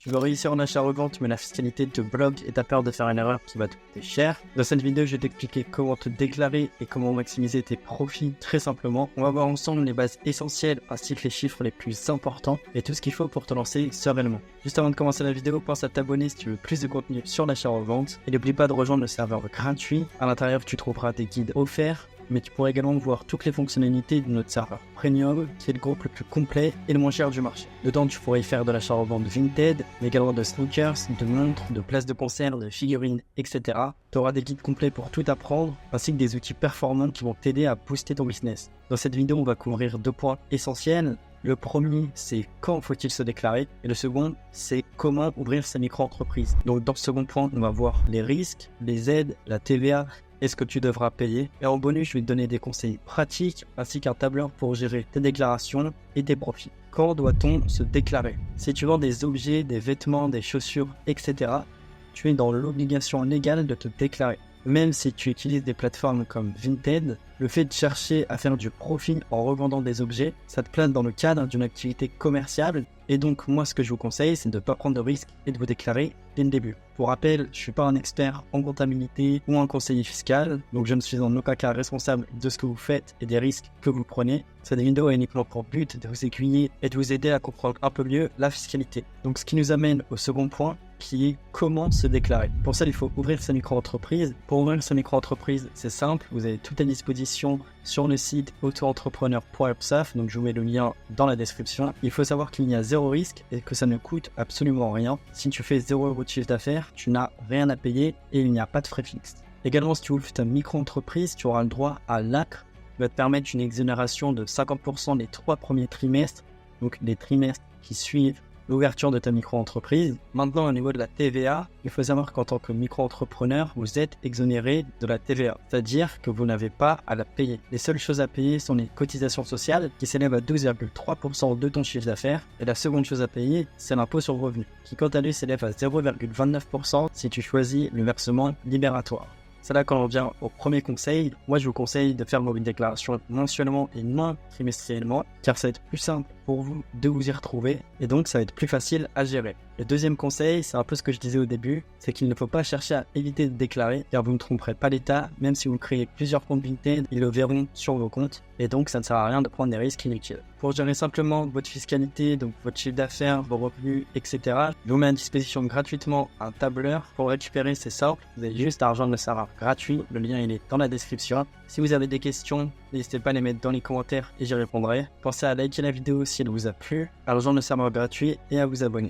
Tu veux réussir en achat-revente, mais la fiscalité te bloque et t'as peur de faire une erreur qui va te coûter cher. Dans cette vidéo, je vais t'expliquer comment te déclarer et comment maximiser tes profits très simplement. On va voir ensemble les bases essentielles ainsi que les chiffres les plus importants et tout ce qu'il faut pour te lancer sereinement. Juste avant de commencer la vidéo, pense à t'abonner si tu veux plus de contenu sur l'achat-revente et n'oublie pas de rejoindre le serveur gratuit. À l'intérieur, tu trouveras des guides offerts, mais tu pourras également voir toutes les fonctionnalités de notre serveur Premium, qui est le groupe le plus complet et le moins cher du marché. Dedans, tu pourras y faire de l'achat-revente Vinted, mais également de sneakers, de montres, de places de concert, de figurines, etc. Tu auras des guides complets pour tout apprendre, ainsi que des outils performants qui vont t'aider à booster ton business. Dans cette vidéo, on va couvrir 2 points essentiels. Le premier, c'est quand faut-il se déclarer, et le second, c'est comment ouvrir sa micro-entreprise. Donc dans ce second point, on va voir les risques, les aides, la TVA, et ce que tu devras payer. Et en bonus, je vais te donner des conseils pratiques ainsi qu'un tableur pour gérer tes déclarations et tes profits. Quand doit-on se déclarer? Si tu vends des objets, des vêtements, des chaussures, etc., tu es dans l'obligation légale de te déclarer. Même si tu utilises des plateformes comme Vinted, le fait de chercher à faire du profit en revendant des objets, ça te place dans le cadre d'une activité commerciale. Et donc moi, ce que je vous conseille, c'est de ne pas prendre de risques et de vous déclarer dès le début. Pour rappel, je ne suis pas un expert en comptabilité ou un conseiller fiscal, donc je ne suis en aucun cas responsable de ce que vous faites et des risques que vous prenez. Cette vidéo a uniquement pour but de vous aiguiller et de vous aider à comprendre un peu mieux la fiscalité. Donc ce qui nous amène au second point, qui est comment se déclarer. Pour ça, il faut ouvrir sa micro-entreprise. Pour ouvrir sa micro-entreprise, c'est simple, vous avez tout à disposition sur le site autoentrepreneur.URSSAF, donc je vous mets le lien dans la description. Il faut savoir qu'il y a 0 risque et que ça ne coûte absolument rien. Si tu fais 0 € de chiffre d'affaires, tu n'as rien à payer et il n'y a pas de frais fixes. Également, si tu ouvres ta micro-entreprise, tu auras le droit à l'ACRE, qui va te permettre une exonération de 50% des 3 premiers trimestres, donc les trimestres qui suivent l'ouverture de ta micro-entreprise. Maintenant, au niveau de la TVA, il faut savoir qu'en tant que micro-entrepreneur, vous êtes exonéré de la TVA, c'est-à-dire que vous n'avez pas à la payer. Les seules choses à payer sont les cotisations sociales qui s'élèvent à 12,3% de ton chiffre d'affaires, et la seconde chose à payer, c'est l'impôt sur le revenu, qui quant à lui s'élève à 0,29% si tu choisis le versement libératoire. C'est là quand on vient au premier conseil. Moi, je vous conseille de faire vos déclarations mensuellement et non trimestriellement, car ça va être plus simple pour vous de vous y retrouver et donc ça va être plus facile à gérer. Le deuxième conseil, c'est un peu ce que je disais au début, c'est qu'il ne faut pas chercher à éviter de déclarer, car vous ne tromperez pas l'État. Même si vous créez plusieurs comptes Vinted, ils le verront sur vos comptes et donc ça ne sert à rien de prendre des risques inutiles. Pour gérer simplement votre fiscalité, donc votre chiffre d'affaires, vos revenus, etc., je vous mets à disposition gratuitement un tableur. Pour récupérer, c'est simple, vous avez juste à rejoindre le serveur gratuit, le lien il est dans la description. Si vous avez des questions, n'hésitez pas à les mettre dans les commentaires et j'y répondrai. Pensez à liker la vidéo si elle vous a plu, à rejoindre le serveur gratuit et à vous abonner.